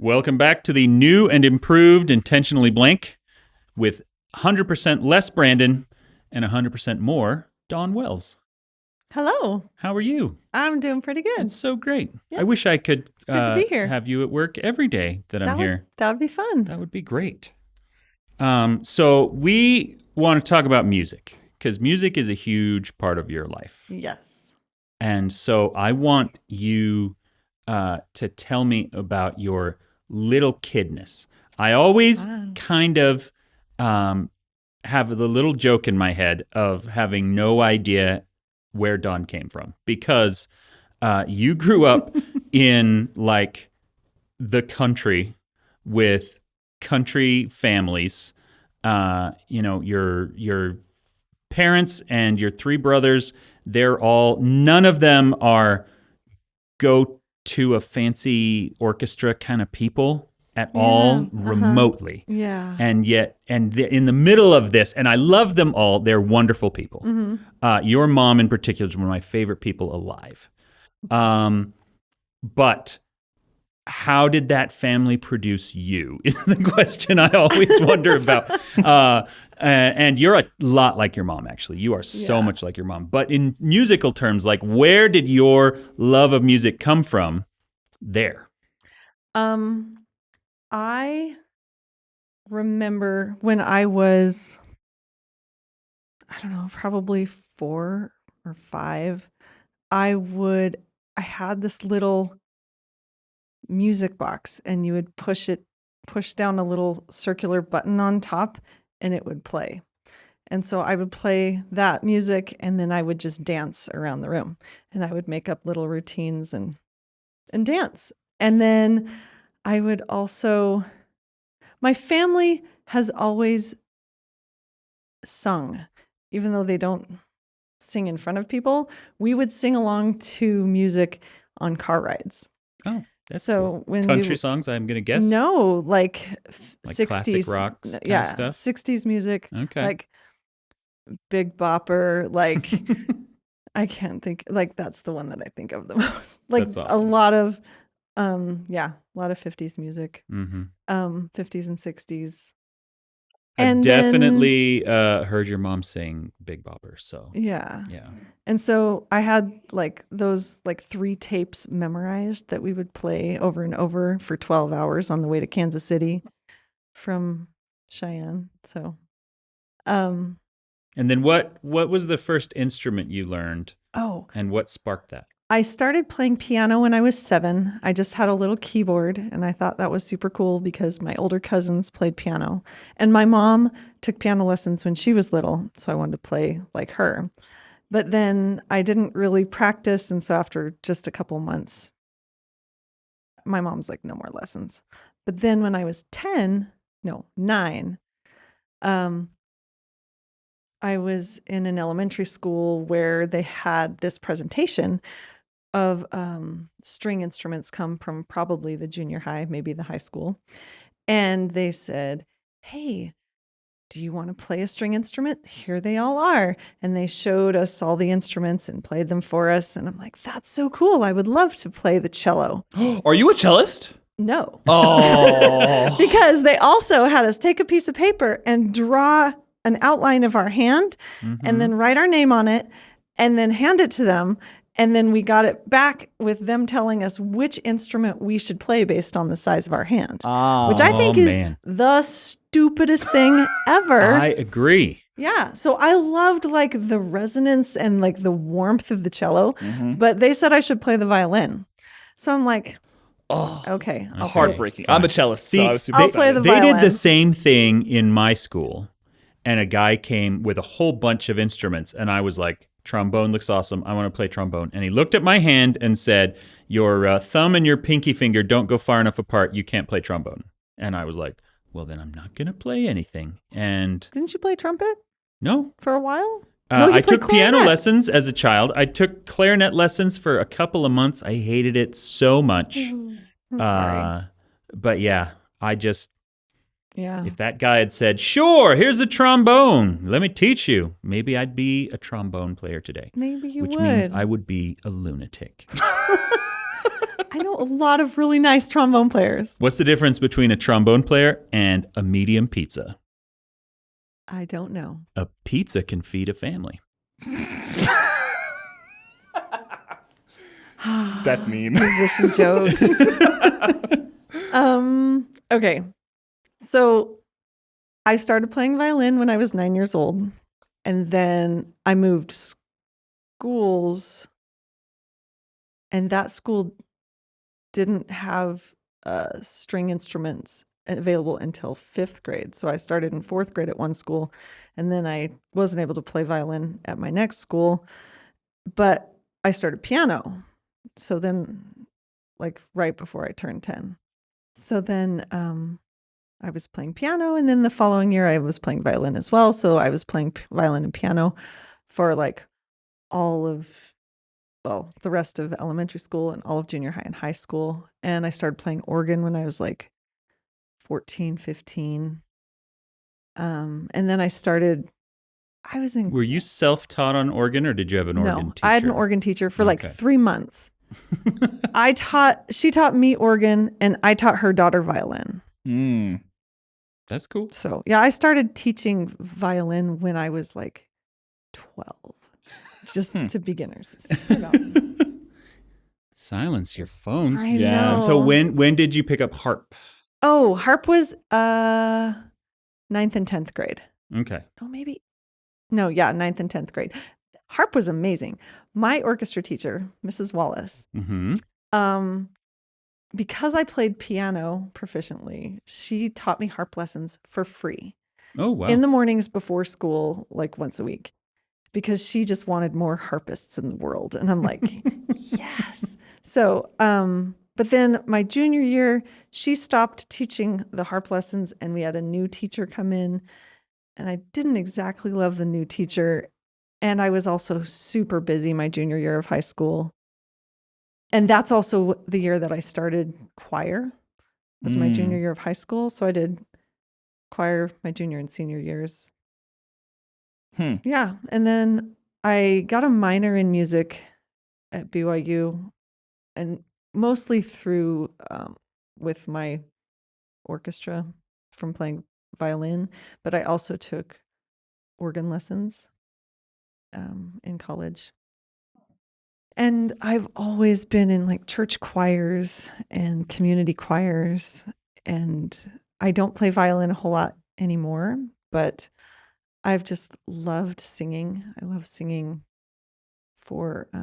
Welcome back to the new and improved Intentionally Blank with 100% less Brandon and 100% more Dawn Wells. Hello. How are you? I'm doing pretty good. It's so great. Yeah. I wish I could good to be here. have you at work every day that I'm here. That would be fun. That would be great. So we want to talk about music because music is a huge part of your life. Yes. And so I want you to tell me about your little kidness. I always kind of have the little joke in my head of having no idea where Dawn came from because you grew up in like the country with country families. Your parents and your three brothers, none of them are go to a fancy orchestra kind of people at all remotely. Yeah. And yet, in the middle of this, and I love them all, they're wonderful people. Mm-hmm. Your mom in particular is one of my favorite people alive. But how did that family produce you is the question I always wonder about. And you're a lot like your mom, actually. You are so much like your mom. But in musical terms, like where did your love of music come from there? I remember when I was, I don't know, probably 4 or 5, I had this little music box and you would push down a little circular button on top and it would play. And so I would play that music and then I would just dance around the room and I would make up little routines and dance. And then I would also, my family has always sung, even though they don't sing in front of people. We would sing along to music on car rides. Oh. That's so cool. When country songs, I'm gonna guess. No, like 60s, classic rock kind of stuff. 60s music. Okay, like Big Bopper. Like I can't think. Like that's the one that I think of the most. Like that's awesome. a lot of 50s music. Mm-hmm. 50s and 60s. I've definitely heard your mom sing Big Bopper. So yeah. Yeah. And so I had like those 3 tapes memorized that we would play over and over for 12 hours on the way to Kansas City from Cheyenne. So, and then what was the first instrument you learned? Oh, and what sparked that? I started playing piano when I was 7. I just had a little keyboard and I thought that was super cool because my older cousins played piano and my mom took piano lessons when she was little. So I wanted to play like her. But then I didn't really practice. And so after just a couple months, my mom's like, no more lessons. But then when I was 9, I was in an elementary school where they had this presentation of string instruments come from probably the junior high, maybe the high school. And they said, hey, do you want to play a string instrument? Here they all are. And they showed us all the instruments and played them for us. And I'm like, that's so cool. I would love to play the cello. Are you a cellist? No. Oh. Because they also had us take a piece of paper and draw an outline of our hand and then write our name on it and then hand it to them. And then we got it back with them telling us which instrument we should play based on the size of our hand, which I think is the stupidest thing ever. I agree. Yeah. So I loved like the resonance and like the warmth of the cello, but they said I should play the violin. So I'm like, okay. Heartbreaking. I'm a cellist, so I was super I'll excited. play the They violin. did the same thing in my school, and a guy came with a whole bunch of instruments, and I was like, trombone looks awesome. I want to play trombone. And he looked at my hand and said, your thumb and your pinky finger don't go far enough apart. You can't play trombone. And I was like, well, then I'm not going to play anything. And Didn't you play trumpet no. for a while? I took piano lessons as a child. I took clarinet lessons for a couple of months. I hated it so much. I'm sorry. But yeah, Yeah. if that guy had said, sure, here's a trombone, let me teach you, maybe I'd be a trombone player today. Maybe you which would. means I would be a lunatic. I know a lot of really nice trombone players. What's the difference between a trombone player and a medium pizza? I don't know. A pizza can feed a family. That's mean. Musician jokes. Okay. So I started playing violin when I was 9 years old. And then I moved schools. And that school didn't have string instruments available until 5th grade. So I started in 4th grade at one school. And then I wasn't able to play violin at my next school. But I started piano. So then, like right before I turned 10. So then I was playing piano. And then the following year, I was playing violin as well. So I was playing violin and piano for like all of, well, the rest of elementary school and all of junior high and high school. And I started playing organ when I was like 14, 15. And then I was in. Were you self-taught on organ or did you have an organ teacher? I had an organ teacher for like 3 months. She taught me organ and I taught her daughter violin. That's cool. So yeah, I started teaching violin when I was like 12, just to beginners. Silence your phones. I know. So when did you pick up harp? Oh, harp was 9th and 10th grade. Okay. Oh, maybe. No, yeah, 9th and 10th grade. Harp was amazing. My orchestra teacher, Mrs. Wallace, because I played piano proficiently, she taught me harp lessons for free. Oh, wow. In the mornings before school, like once a week, because she just wanted more harpists in the world. And I'm like, yes. So, but then my junior year, she stopped teaching the harp lessons and we had a new teacher come in. And I didn't exactly love the new teacher. And I was also super busy my junior year of high school. And that's also the year that I started choir. Was my junior year of high school. So I did choir my junior and senior years. Yeah. And then I got a minor in music at BYU and mostly through with my orchestra from playing violin, but I also took organ lessons in college. And I've always been in like church choirs and community choirs, and I don't play violin a whole lot anymore, but I've just loved singing. I love singing for I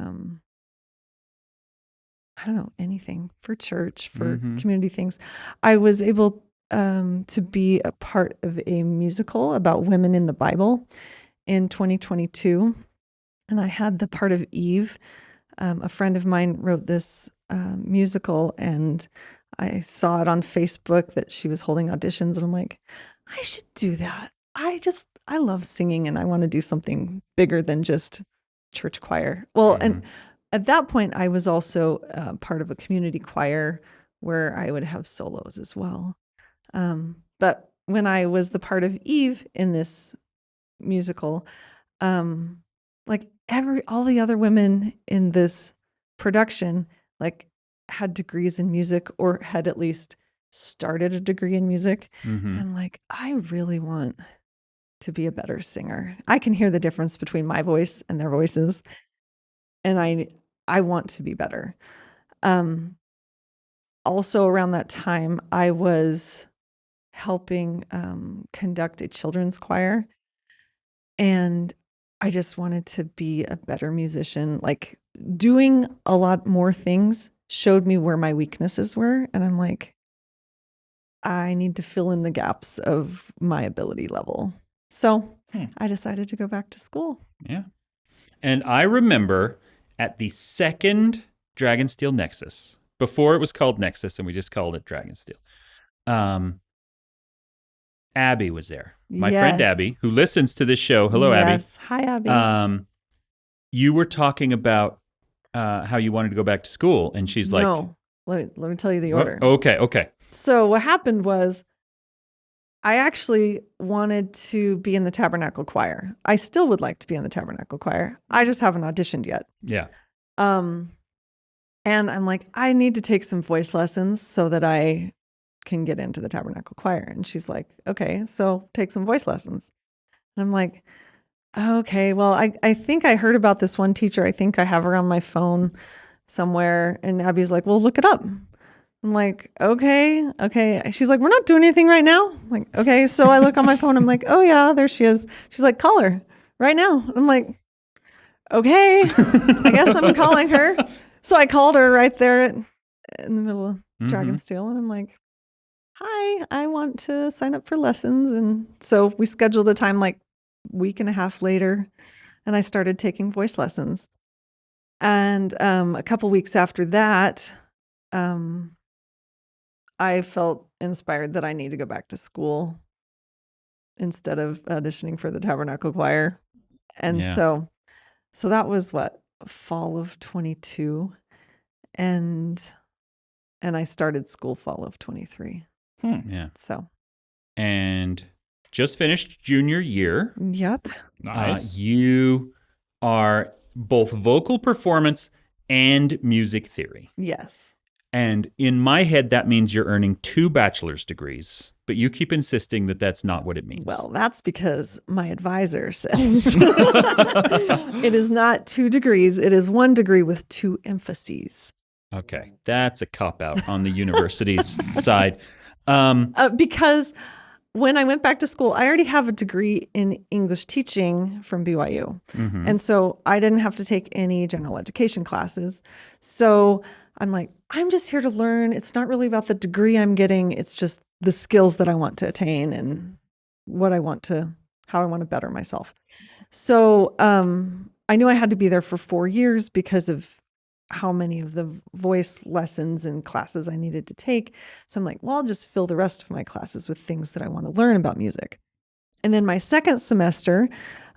don't know, anything, for church, for community things. I was able to be a part of a musical about women in the Bible in 2022. And I had the part of Eve. A friend of mine wrote this musical and I saw it on Facebook that she was holding auditions. And I'm like, I should do that. I love singing and I want to do something bigger than just church choir. Well, and at that point, I was also part of a community choir where I would have solos as well. But when I was the part of Eve in this musical, like all the other women in this production, like had degrees in music or had at least started a degree in music. And I'm like, I really want to be a better singer. I can hear the difference between my voice and their voices. And I want to be better. Also around that time, I was helping conduct a children's choir. And I just wanted to be a better musician. Like doing a lot more things showed me where my weaknesses were. And I'm like, I need to fill in the gaps of my ability level. So I decided to go back to school. Yeah. And I remember at the second Dragonsteel Nexus, before it was called Nexus and we just called it Dragonsteel, Abby was there. My friend Abby, who listens to this show. Hello, Abby. Yes. Hi, Abby. You were talking about how you wanted to go back to school. And she's like... No, let me tell you the order. Okay. So what happened was I actually wanted to be in the Tabernacle Choir. I still would like to be in the Tabernacle Choir. I just haven't auditioned yet. Yeah. And I'm like, I need to take some voice lessons so that I can get into the Tabernacle Choir. And she's like, okay, so take some voice lessons. And I'm like, okay, well, I think I heard about this one teacher. I think I have her on my phone somewhere. And Abby's like, well, look it up. I'm like, okay. She's like, we're not doing anything right now. I'm like, okay. So I look on my phone. I'm like, oh yeah, there she is. She's like, call her right now. I'm like, okay, I guess I'm calling her. So I called her right there in the middle of Dragonsteel. And I'm like, hi, I want to sign up for lessons. And so we scheduled a time like a week and a half later. And I started taking voice lessons. And a couple weeks after that, I felt inspired that I need to go back to school instead of auditioning for the Tabernacle Choir. And so that was fall of 22. And I started school fall of 23. Yeah. So. And just finished junior year. Yep. Nice. You are both vocal performance and music theory. Yes. And in my head, that means you're earning 2 bachelor's degrees, but you keep insisting that that's not what it means. Well, that's because my advisor says it is not 2 degrees. It is 1 degree with 2 emphases. Okay. That's a cop-out on the university's side. Because when I went back to school, I already have a degree in English teaching from BYU. Mm-hmm. And so I didn't have to take any general education classes. So I'm like, I'm just here to learn. It's not really about the degree I'm getting. It's just the skills that I want to attain and how I want to better myself. So I knew I had to be there for 4 years because of how many of the voice lessons and classes I needed to take. So I'm like, well, I'll just fill the rest of my classes with things that I want to learn about music. And then my second semester,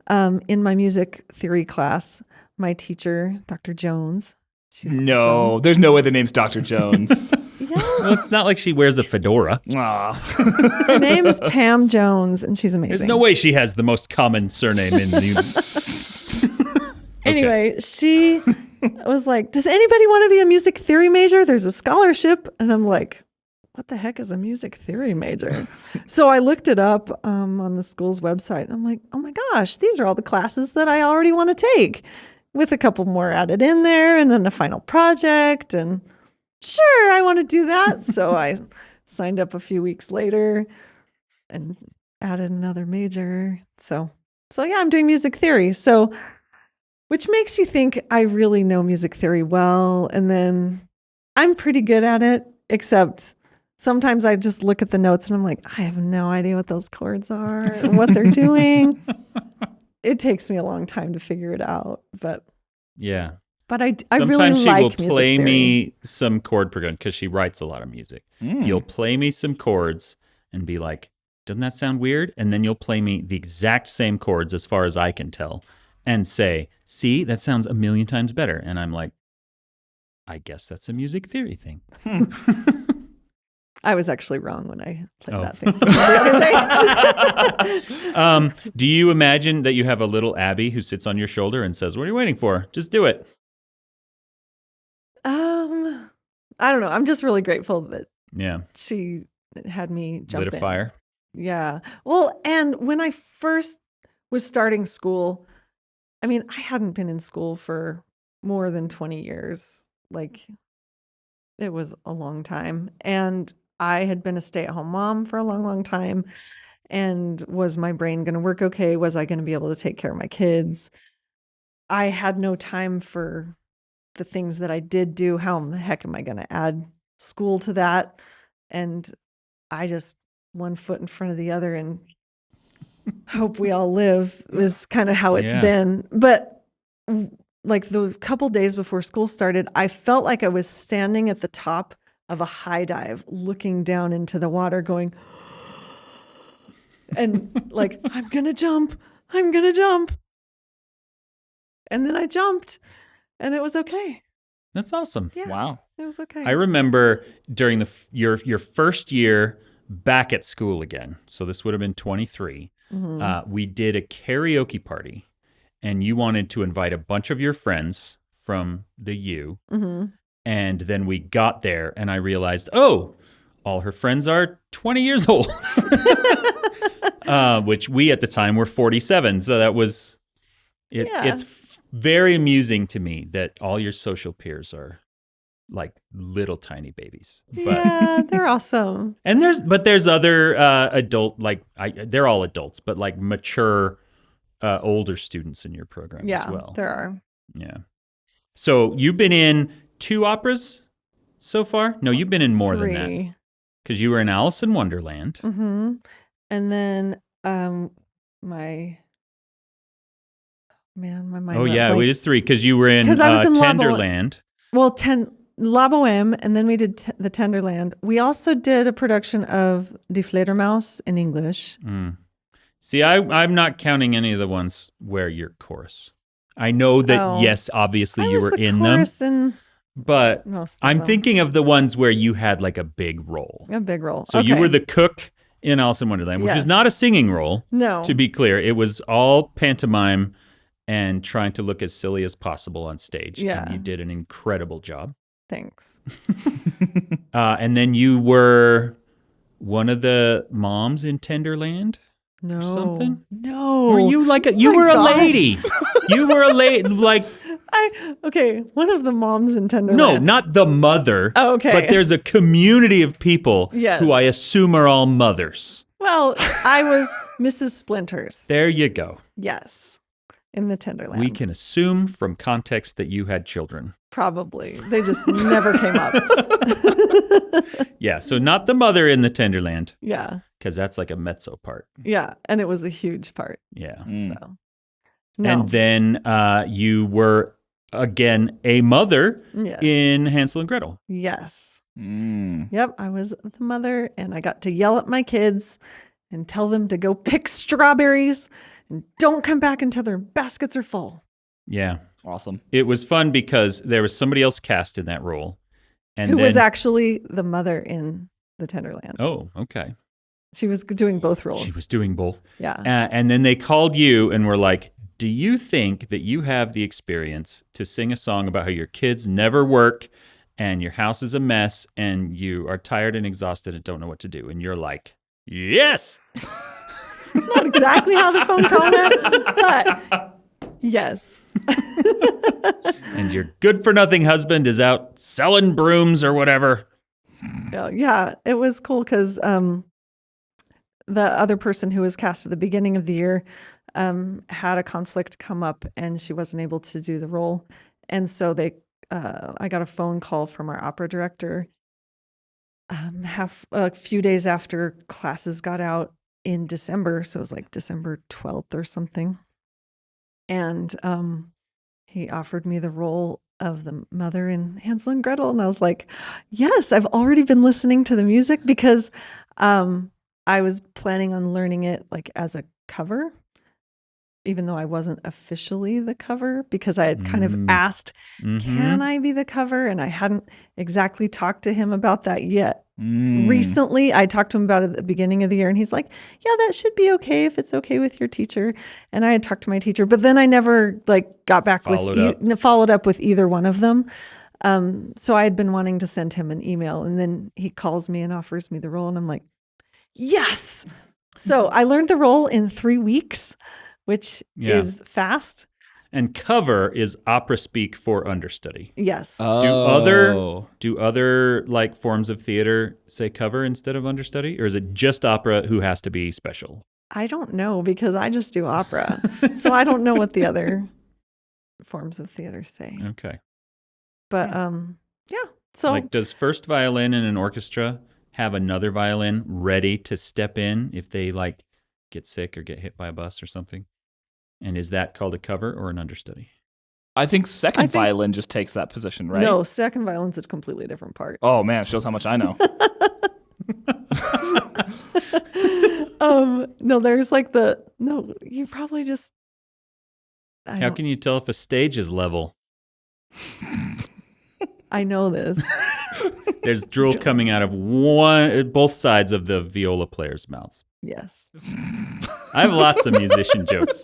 in my music theory class, my teacher, Dr. Jones, No, there's no way the name's Dr. Jones. Yes. Well, it's not like she wears a fedora. Her name is Pam Jones, and she's amazing. There's no way she has the most common surname in the Anyway, she was like, does anybody want to be a music theory major? There's a scholarship. And I'm like, what the heck is a music theory major? So I looked it up on the school's website. And I'm like, oh my gosh, these are all the classes that I already want to take, with a couple more added in there and then a final project. And sure, I want to do that. So I signed up a few weeks later and added another major. So yeah, I'm doing music theory. So, which makes you think I really know music theory well. And then I'm pretty good at it, except sometimes I just look at the notes and I'm like, I have no idea what those chords are and what they're doing. It takes me a long time to figure it out, but yeah. But I Sometimes really she like will music play theory. me some chord progression because she writes a lot of music. You'll play me some chords and be like, doesn't that sound weird? And then you'll play me the exact same chords as far as I can tell and say, see, that sounds a million times better. And I'm like, I guess that's a music theory thing. I was actually wrong when I played Oh. that thing the other day. Do you imagine that you have a little Abby who sits on your shoulder and says, what are you waiting for? Just do it. I don't know. I'm just really grateful that Yeah. she had me jump Lit a in. fire. Yeah. Well, and when I first was starting school, I mean, I hadn't been in school for more than 20 years. Like, it was a long time. And I had been a stay-at-home mom for a long, long time. And was my brain going to work okay? Was I going to be able to take care of my kids? I had no time for the things that I did do. How in the heck am I going to add school to that? And I just one foot in front of the other and hope we all live is kind of how it's Yeah. been. But like the couple days before school started, I felt like I was standing at the top of a high dive, looking down into the water going, and like, I'm going to jump. I'm going to jump. And then I jumped and it was okay. That's awesome. Yeah, Wow. it was okay. I remember during your first year back at school again, so this would have been 23, we did a karaoke party, and you wanted to invite a bunch of your friends from the U, And then we got there and I realized, oh, all her friends are 20 years old, which we at the time were 47. So that was, it's very amusing to me that all your social peers are like little tiny babies. But, yeah, they're awesome. And there's other adult, like they're all adults, but like mature, older students in your program as well. There are. Yeah. So you've been in 2 operas so far? No, you've been in more 3. than that. Because you were in Alice in Wonderland. Mm-hmm. And then my mind. Oh yeah, it was 3 because you were in, I was in Tenderland. La Boheme, and then we did the Tenderland. We also did a production of Die Fledermaus in English. See, I'm not counting any of the ones where you're chorus. I know that, yes, obviously you were in them. But I'm thinking of the ones where you had like a big role. A big role. So you were the cook in Alice in Wonderland, which is not a singing role. No. To be clear, it was all pantomime and trying to look as silly as possible on stage. Yeah. And you did an incredible job. Thanks. And then you were one of the moms in Tenderland? No. Or something? No. Were you like you were a lady? You were a lady, like... one of the moms in Tenderland. No, not the mother. Oh, okay. But there's a community of people who I assume are all mothers. Well, I was Mrs. Splinters. There you go. Yes. In the Tenderland. We can assume from context that you had children. Probably. They just never came up. Yeah, so not the mother in the Tenderland. Yeah. Because that's like a mezzo part. Yeah, and it was a huge part. Yeah. So. No. And then you were, again, a mother in Hansel and Gretel. Yes. Yep, I was the mother, and I got to yell at my kids and tell them to go pick strawberries and don't come back until their baskets are full. Yeah. Awesome. It was fun because there was somebody else cast in that role. And who was actually the mother in the Tenderland. Oh, okay. She was doing both roles. She was doing both. Yeah. And then they called you and were like, do you think that you have the experience to sing a song about how your kids never work and your house is a mess and you are tired and exhausted and don't know what to do? And you're like, yes. It's not exactly how the phone call went, but yes. And your good-for-nothing husband is out selling brooms or whatever. Yeah, it was cool because the other person who was cast at the beginning of the year had a conflict come up and she wasn't able to do the role. And so I got a phone call from our opera director a few days after classes got out in December. So it was like December 12th or something. And he offered me the role of the mother in Hansel and Gretel. And I was like, yes, I've already been listening to the music because I was planning on learning it like as a cover, even though I wasn't officially the cover, because I had kind of asked, can I be the cover? And I hadn't exactly talked to him about that yet. Recently, I talked to him about it at the beginning of the year, and he's like, yeah, that should be okay if it's okay with your teacher. And I had talked to my teacher, but then I never got back followed up with either one of them. So I had been wanting to send him an email, and then he calls me and offers me the role, and I'm like, yes. So I learned the role in 3 weeks, which is fast. And cover is opera speak for understudy. Yes. Do other like forms of theater say cover instead of understudy, or is it just opera who has to be special? I don't know because I just do opera. So I don't know what the other forms of theater say. Okay. But so like, does first violin in an orchestra have another violin ready to step in if they like get sick or get hit by a bus or something? And is that called a cover or an understudy? I think second violin just takes that position, right? No, second violin's a completely different part. Oh man, it shows how much I know. No, there's you probably just. How can you tell if a stage is level? I know this. There's drool coming out of both sides of the viola players' mouths. Yes. I have lots of musician jokes.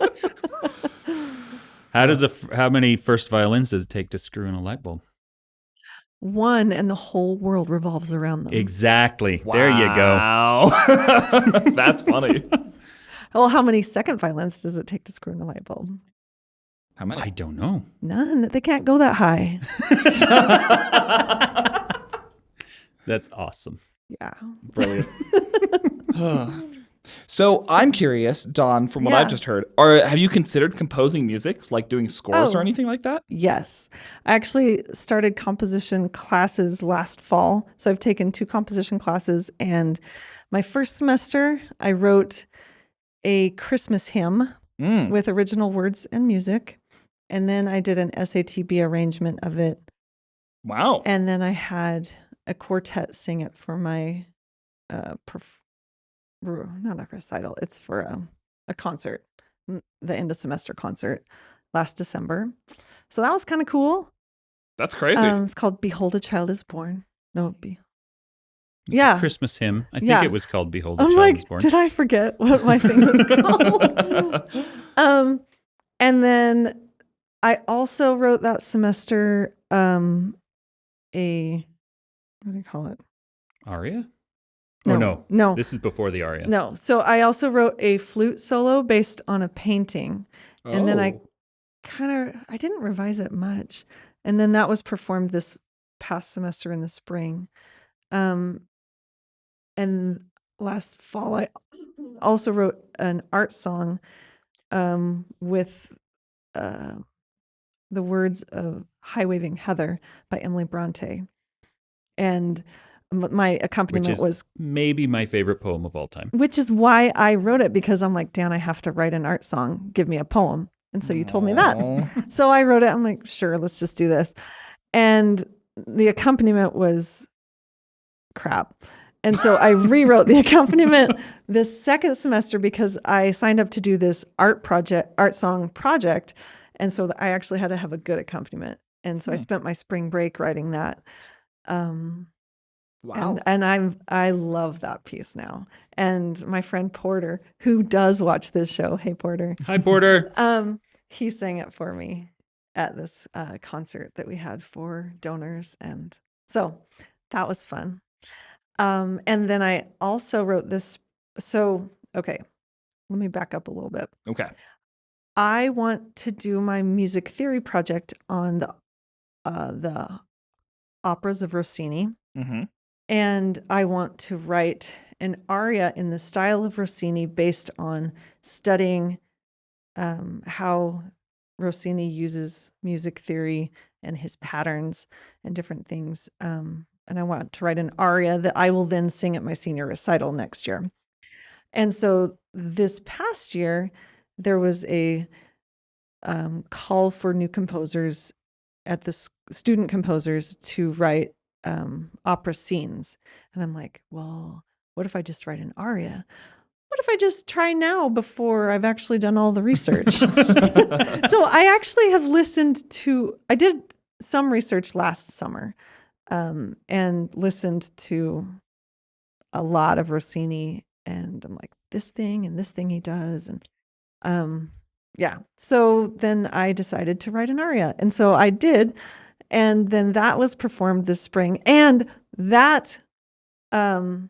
How many first violins does it take to screw in a light bulb? one and the whole world revolves around them. Exactly. There you go. Wow. That's funny. Well, how many second violins does it take to screw in a light bulb? How many? I don't know. None. They can't go that high. That's awesome. Yeah. Brilliant. So I'm curious, Dawn, from what Yeah. I've just heard, have you considered composing music, like doing scores or Oh. anything like that? Yes. I actually started composition classes last fall. So I've taken 2 composition classes, and my first semester I wrote a Christmas hymn with original words and music. And then I did an SATB arrangement of it. Wow. And then I had a quartet sing it for my not a recital, it's for a concert, the end of semester concert last December. So that was kind of cool. That's crazy. It's called Behold a Child is Born. No, It's Yeah. a Christmas hymn. I think Yeah. it was called Behold the I'm Child like, is Born. did I forget what my thing was called? And then I also wrote that semester what do you call it? Aria? No, Oh, no. no. This is before the aria. No. So I also wrote a flute solo based on a painting. And then I didn't revise it much. And then that was performed this past semester in the spring. And last fall, I also wrote an art song with the words of High Waving Heather by Emily Bronte. And my accompaniment Which is was, maybe my favorite poem of all time. which is why I wrote it, because I'm like, Dan, I have to write an art song. Give me a poem. And so you told me that. So I wrote it. I'm like, sure, let's just do this. And the accompaniment was crap. And so I rewrote the accompaniment this second semester because I signed up to do this art song project. And so I actually had to have a good accompaniment. And so I spent my spring break writing that. Wow. And I love that piece now. And my friend Porter, who does watch this show, hey Porter, Hi, Porter. he sang it for me at this concert that we had for donors, and so that was fun. And then I also wrote this. So okay, let me back up a little bit. Okay. I want to do my music theory project on the operas of Rossini. Mm-hmm. And I want to write an aria in the style of Rossini based on studying how Rossini uses music theory and his patterns and different things. And I want to write an aria that I will then sing at my senior recital next year. And so this past year, there was a call for new composers at the student composers to write opera scenes. And I'm like, well, what if I just write an aria? What if I just try now before I've actually done all the research? So I actually have I did some research last summer and listened to a lot of Rossini, and I'm like, this thing and this thing he does. And yeah. So then I decided to write an aria. And so I did. And then that was performed this spring. And that, the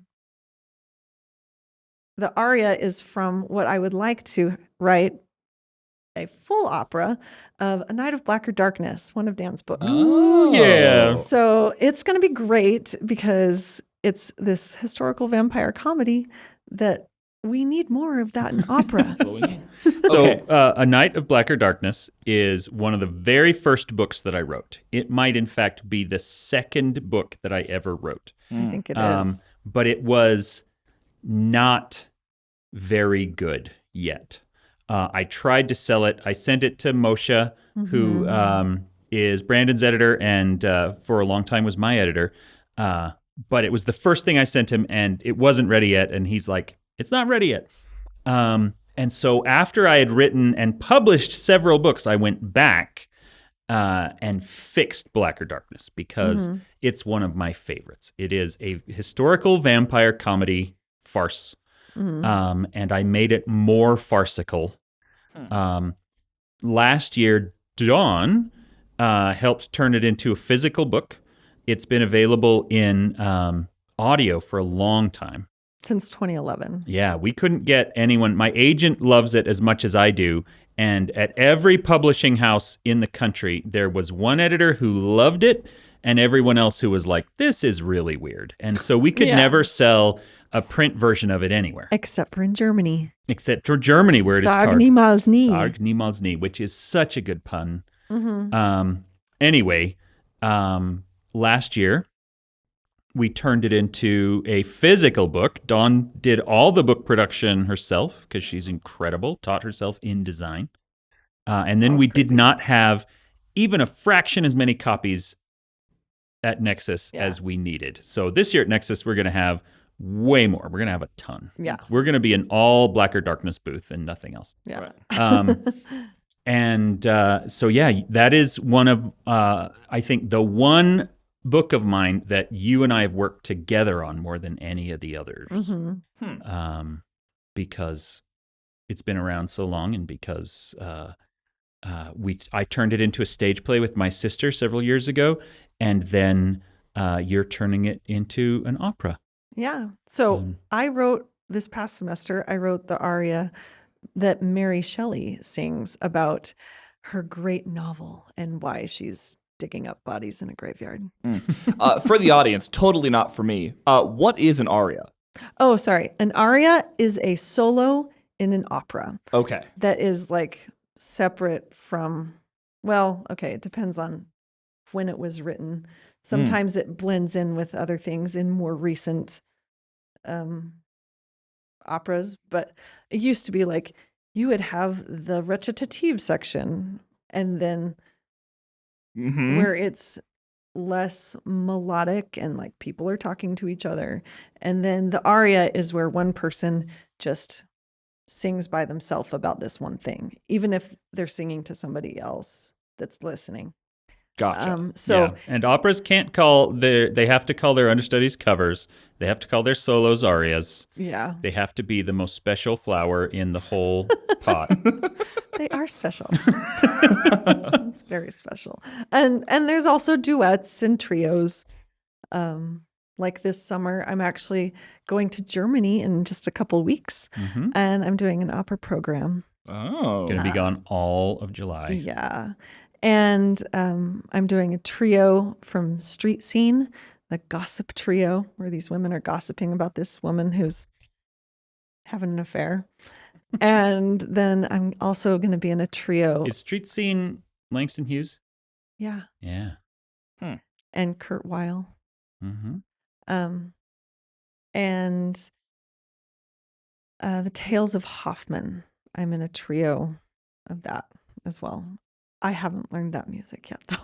aria is from what I would like to write a full opera of A Night of Blacker Darkness, one of Dan's books. Oh, yeah. So it's going to be great because it's this historical vampire comedy that we need more of that in opera. So, Okay. A Night of Blacker Darkness is one of the very first books that I wrote. It might, in fact, be the second book that I ever wrote. I think it is. But it was not very good yet. I tried to sell it. I sent it to Moshe, who is Brandon's editor and for a long time was my editor. But it was the first thing I sent him, and it wasn't ready yet. And he's like, it's not ready yet. And so after I had written and published several books, I went back and fixed Blacker Darkness because it's one of my favorites. It is a historical vampire comedy farce, and I made it more farcical. Last year, Dawn helped turn it into a physical book, it's been available in audio for a long time. Since 2011. Yeah, we couldn't get anyone. My agent loves it as much as I do. And at every publishing house in the country, there was one editor who loved it and everyone else who was like, this is really weird. And so we could never sell a print version of it anywhere. Except for in Germany. Except for Germany, where it is Sag called niemals nie. Sag niemals nie, which is such a good pun. Mm-hmm. Anyway, last year, we turned it into a physical book. Dawn did all the book production herself because she's incredible, taught herself in and then we did not have even a fraction as many copies at Nexus as we needed. So this year at Nexus, we're going to have way more. We're going to have a ton. Yeah. We're going to be an all Blacker Darkness booth and nothing else. Yeah. So, yeah, that is one of, I think, the one book of mine that you and I have worked together on more than any of the others. Because it's been around so long and because I turned it into a stage play with my sister several years ago, and then you're turning it into an opera. Yeah. So I wrote this past semester, I wrote the aria that Mary Shelley sings about her great novel and why she's digging up bodies in a graveyard. For the audience, totally not for me. What is an aria? Oh, sorry. An aria is a solo in an opera. Okay. That is like separate from, well, okay, it depends on when it was written. Sometimes it blends in with other things in more recent operas, but it used to be like you would have the recitative section and then where it's less melodic and like people are talking to each other. And then the aria is where one person just sings by themselves about this one thing, even if they're singing to somebody else that's listening. Gotcha. And operas can't call they have to call their understudies covers. They have to call their solos arias. Yeah. They have to be the most special flower in the whole pot. They are special. It's very special. And there's also duets and trios. Like this summer, I'm actually going to Germany in just a couple weeks, and I'm doing an opera program. Oh. Going to be gone all of July. Yeah. And I'm doing a trio from Street Scene, the gossip trio, where these women are gossiping about this woman who's having an affair. And then I'm also going to be in a trio. Is Street Scene Langston Hughes? Yeah. Yeah. And Kurt Weill. And the Tales of Hoffman. I'm in a trio of that as well. I haven't learned that music yet, though.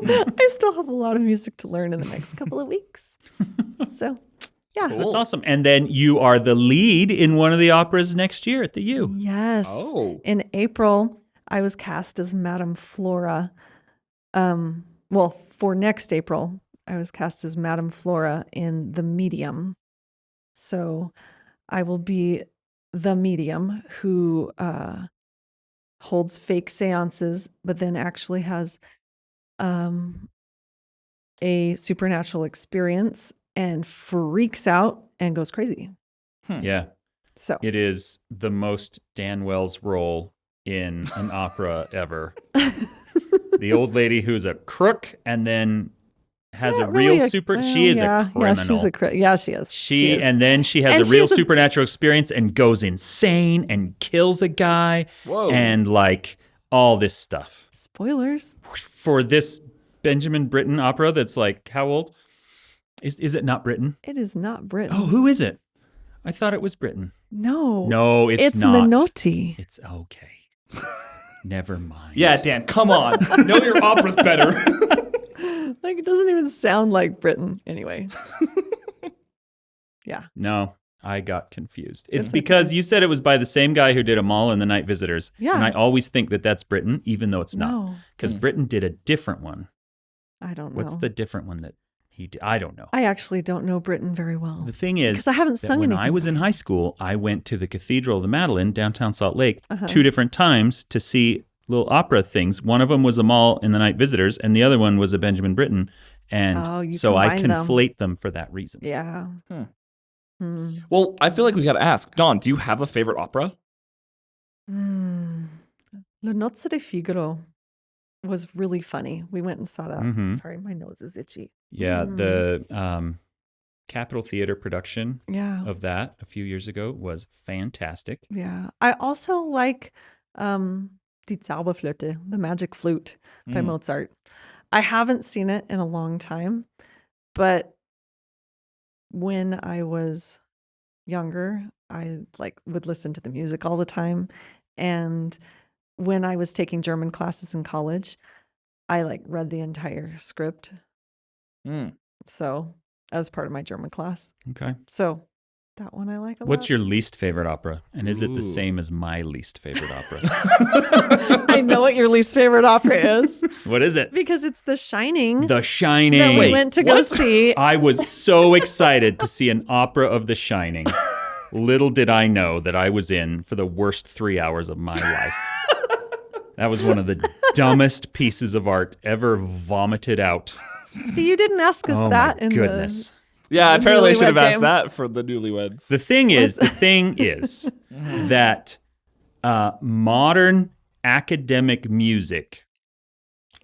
I still have a lot of music to learn in the next couple of weeks. So, yeah. Cool. That's awesome. And then you are the lead in one of the operas next year at the U. Yes. Oh. In April, I was cast as Madame Flora. Well, for next April, I was cast as Madame Flora in The Medium. So I will be the medium who holds fake seances, but then actually has a supernatural experience and freaks out and goes crazy. Yeah. So it is the most Dan Wells role in an opera ever. The old lady who's a crook and then has a real she is a criminal. Yeah, she is. She is. And then she has a real supernatural experience and goes insane and kills a guy. Whoa. And like all this stuff. Spoilers. For this Benjamin Britten opera that's like how old? Is it not Britten? It is not Britten. Oh, who is it? I thought it was Britten. No, it's not. Menotti. It's okay. Never mind. Yeah, Dan, come on. Know your opera's better. Like, it doesn't even sound like Britain anyway. Yeah. No, I got confused. It's because you said it was by the same guy who did Amal and the Night Visitors. Yeah. And I always think that that's Britain, even though it's not. No. Because Britain did a different one. I don't know. What's the different one that he did? I don't know. I actually don't know Britain very well. The thing is, because I haven't sung when anything. I was in high school, I went to the Cathedral of the Madeleine, downtown Salt Lake, 2 different times to see little opera things. One of them was Amal and the Night Visitors, and the other one was a Benjamin Britten. Oh, And you so I combine them. conflate them for that reason. Yeah. Well, I feel like we got to ask, Dawn, do you have a favorite opera? Le Nozze di Figaro was really funny. We went and saw that. Mhm. Sorry, my nose is itchy. Yeah, the Capitol Theater production Yeah. of that a few years ago was fantastic. Yeah. I also like Die Zauberflöte, the magic flute by Mozart. I haven't seen it in a long time, but when I was younger, I would listen to the music all the time. And when I was taking German classes in college, I read the entire script. So as part of my German class. Okay. So that one I like a lot. What's your least favorite opera? And is it the Ooh. same as my least favorite opera? I know what your least favorite opera is What is it? because it's The Shining The Shining. that we went to go what? see. I was so excited to see an opera of The Shining. Little did I know that I was in for the worst 3 hours of my life. That was one of the dumbest pieces of art ever vomited out. See, you didn't ask us Oh that my in goodness. Yeah, The apparently I should have newlywed asked game. that for the newlyweds. The thing is that modern academic music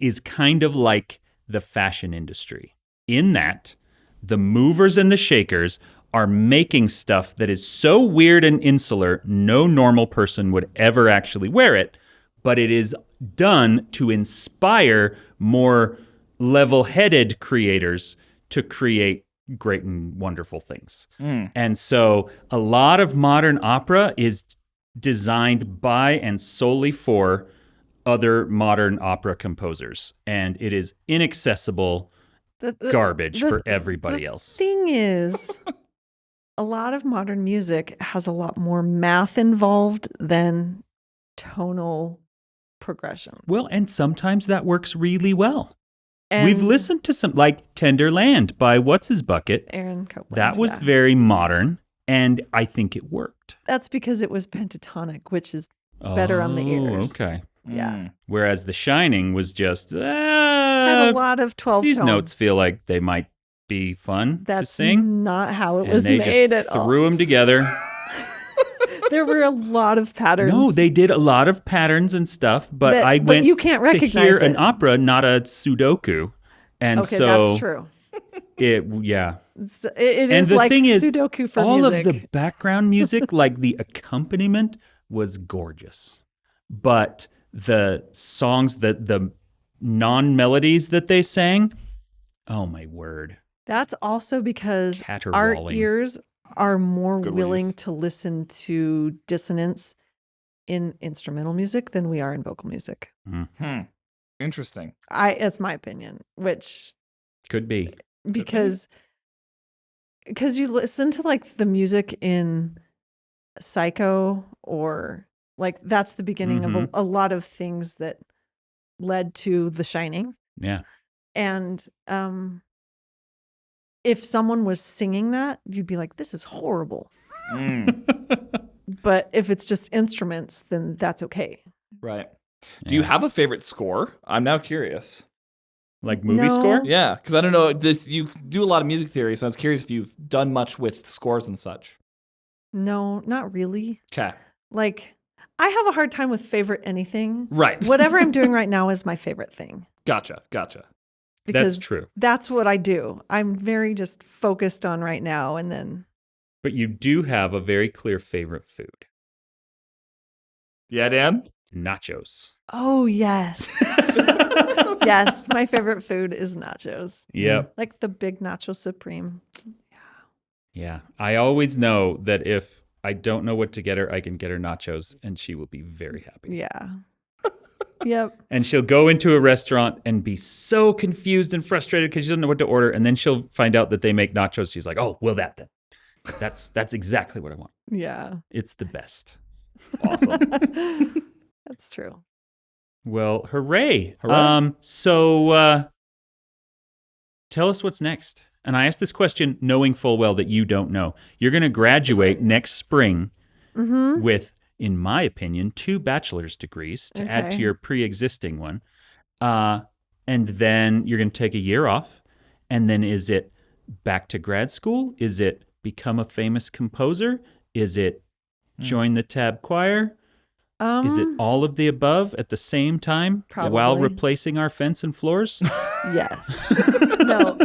is kind of like the fashion industry in that the movers and the shakers are making stuff that is so weird and insular, no normal person would ever actually wear it, but it is done to inspire more level-headed creators to create great and wonderful things. And so a lot of modern opera is designed by and solely for other modern opera composers, and it is inaccessible garbage for everybody else. Thing is, a lot of modern music has a lot more math involved than tonal progressions. Well, and sometimes that works really well. And We've listened to some, like Tender Land by What's His Bucket. Aaron Copeland. That was yeah. very modern, and I think it worked. That's because it was pentatonic, which is better on the ears. Okay. Yeah. Whereas The Shining was just, I have a lot of 12 these tone. notes feel like they might be fun to That's sing. not how it And was they made just at all. threw them together. There were a lot of patterns. No, they did a lot of patterns and stuff, but I but went you can't to recognize hear an it. opera, not a Sudoku. And Okay, so that's true. it It and is the like thing is, Sudoku for all music. of the background music, like the accompaniment, was gorgeous. But the songs, the non-melodies that they sang, oh my word. That's also because our Caterwauling. ears are more Good willing ways. to listen to dissonance in instrumental music than we are in vocal music. Interesting. It's my opinion, which Could be. because you listen to like the music in Psycho or like that's the beginning of a lot of things that led to The Shining. Yeah. And if someone was singing that, you'd be like, this is horrible. But if it's just instruments, then that's okay. Right. Do you have a favorite score? I'm now curious. Like movie No. score? Yeah, because I don't know this. You do a lot of music theory, so I was curious if you've done much with scores and such. No, not really. Okay. Like, I have a hard time with favorite anything. Right. Whatever I'm doing right now is my favorite thing. Gotcha. Because That's true. That's what I do. I'm very just focused on right now. And then, But you do have a very clear favorite food. Yeah, Dan? Nachos. oh, yes. Yes, my favorite food is nachos. Yep. Like the big nacho supreme. Yeah. I always know that if I don't know what to get her, I can get her nachos and she will be very happy. Yeah. Yep. And she'll go into a restaurant and be so confused and frustrated because she doesn't know what to order. And then she'll find out that they make nachos. She's like, oh, well, that then. That's exactly what I want. Yeah. It's the best. Awesome. That's true. Well, hooray. Hooray. So tell us what's next. And I asked this question knowing full well that you don't know. You're going to graduate next spring with, in my opinion, 2 bachelor's degrees to add to Okay. your pre-existing one. And then you're going to take a year off. And then is it back to grad school? Is it become a famous composer? Is it join the tab choir? Is it all of the above at the same time while Probably. replacing our fence and floors? Yes. No.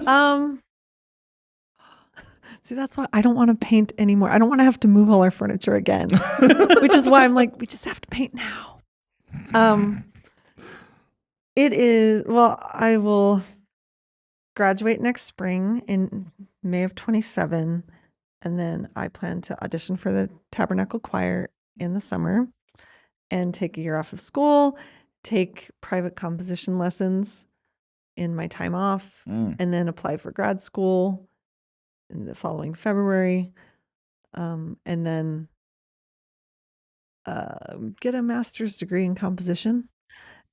See, that's why I don't want to paint anymore. I don't want to have to move all our furniture again, which is why I'm like, we just have to paint now. It is, well, I will graduate next spring in May of 27. And then I plan to audition for the Tabernacle Choir in the summer and take a year off of school, take private composition lessons in my time off, and then apply for grad school in the following February, and then get a master's degree in composition.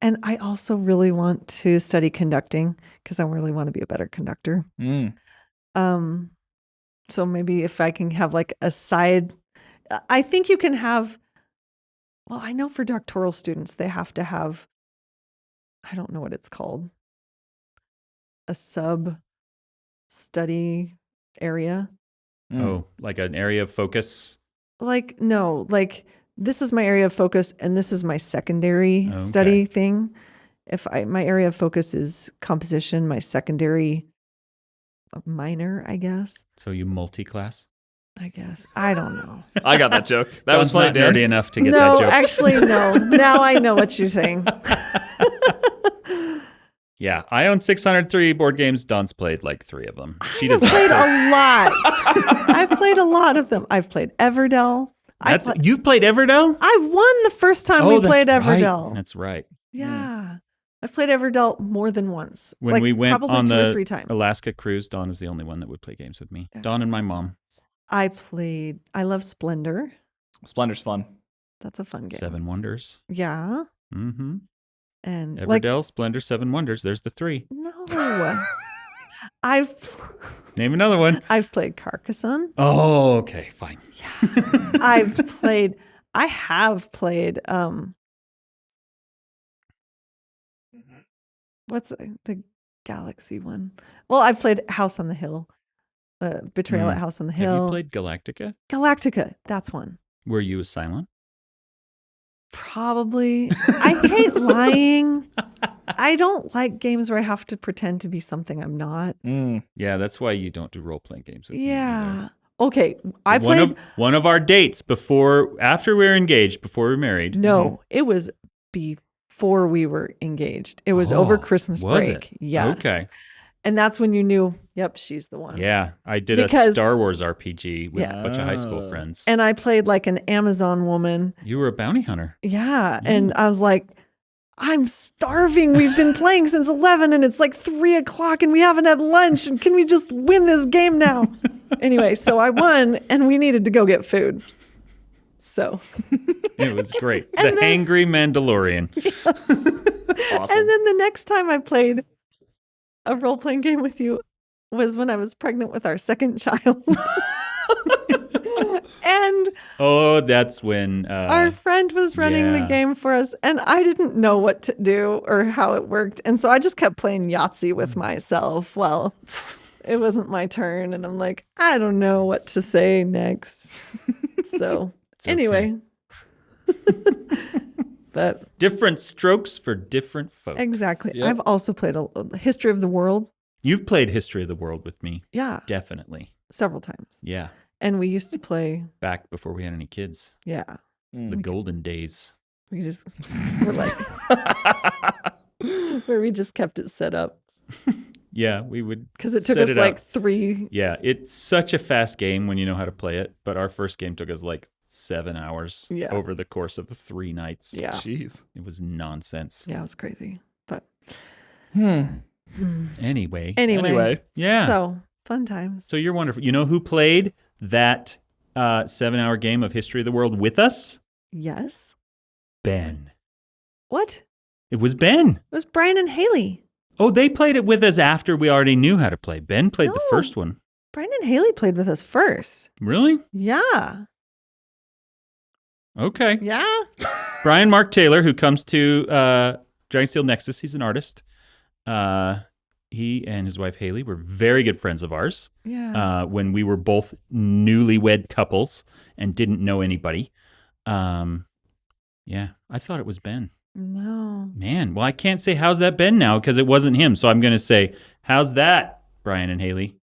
And I also really want to study conducting because I really want to be a better conductor. So maybe if I can have like a side, I think you can have, well, I know for doctoral students, they have to have, I don't know what it's called, a sub-study area. Oh, like an area of focus? Like, no, like this is my area of focus and this is my secondary study thing. My area of focus is composition, my secondary minor, I guess. So you multi-class? I guess. I don't know. I got that joke. That Don's was funny, not Dan. nerdy enough to get No, that joke. actually, no. Now I know what you're saying. Yeah, I own 603 board games. Don's played like 3 of them. She I've does played not. a lot. I've played a lot of them. I've played Everdell. You've played Everdell? I won the first time we played Everdell. That's right. Yeah. I've played Everdell more than once. When like, we went probably on 2 or the 3 times. Alaska cruise, Dawn is the only one that would play games with me. Yeah. Dawn and my mom. I love Splendor. Splendor's fun. That's a fun game. 7 Wonders. Yeah. Mm-hmm. And like, Everdell, Splendor, 7 Wonders. There's the 3. no. Name another one. I've played Carcassonne. Oh, okay, fine. I have played what's the Galaxy one? Well, I've played House on the Hill. Betrayal at House on the Hill. Have you played Galactica? Galactica, that's one. Were you a Cylon? Probably. I hate lying. I don't like games where I have to pretend to be something I'm not. Yeah, that's why you don't do role-playing games with me Yeah. either. Okay, I played. One of our dates after we were engaged, before we were married. No, it was before we were engaged. It was over Christmas was break. it? Yes. Okay. And that's when you knew, yep, she's the one. Yeah, I did a Star Wars RPG with a bunch of high school friends. And I played like an Amazon woman. You were a bounty hunter. Yeah. And I was like, I'm starving. We've been playing since 11 and it's like 3:00 and we haven't had lunch. And can we just win this game now? Anyway, so I won and we needed to go get food. So it was great. The Hangry Mandalorian. Yes. Awesome. And then the next time I played a role-playing game with you was when I was pregnant with our second child. And that's when our friend was running the game for us and I didn't know what to do or how it worked. And so I just kept playing Yahtzee with myself. Well, it wasn't my turn. And I'm like, I don't know what to say next. So anyway. But different strokes for different folks. Exactly. Yep. I've also played a History of the World. You've played History of the World with me. Yeah. Definitely. Several times. Yeah. And we used to play. Back before we had any kids. Yeah. The golden days. We just were like, where we just kept it set up. Yeah, we would. Because it took us like 3. Yeah, it's such a fast game when you know how to play it. But our first game took us like 7 hours over the course of 3 nights. Yeah. Jeez. It was nonsense. Yeah, it was crazy. But Anyway. Yeah. So fun times. So you're wonderful. You know who played that 7-hour game of History of the World with us? Yes. Ben. What? It was Ben. It was Brian and Haley. Oh, they played it with us after we already knew how to play. Ben played the first one. Brian and Haley played with us first. Really? Yeah. Okay. Yeah. Brian Mark Taylor, who comes to Dragonsteel Nexus, he's an artist. he and his wife Haley were very good friends of ours. Yeah. When we were both newlywed couples and didn't know anybody. Yeah, I thought it was Ben. No. Man, well, I can't say how's that Ben now because it wasn't him. So I'm going to say, how's that, Brian and Haley?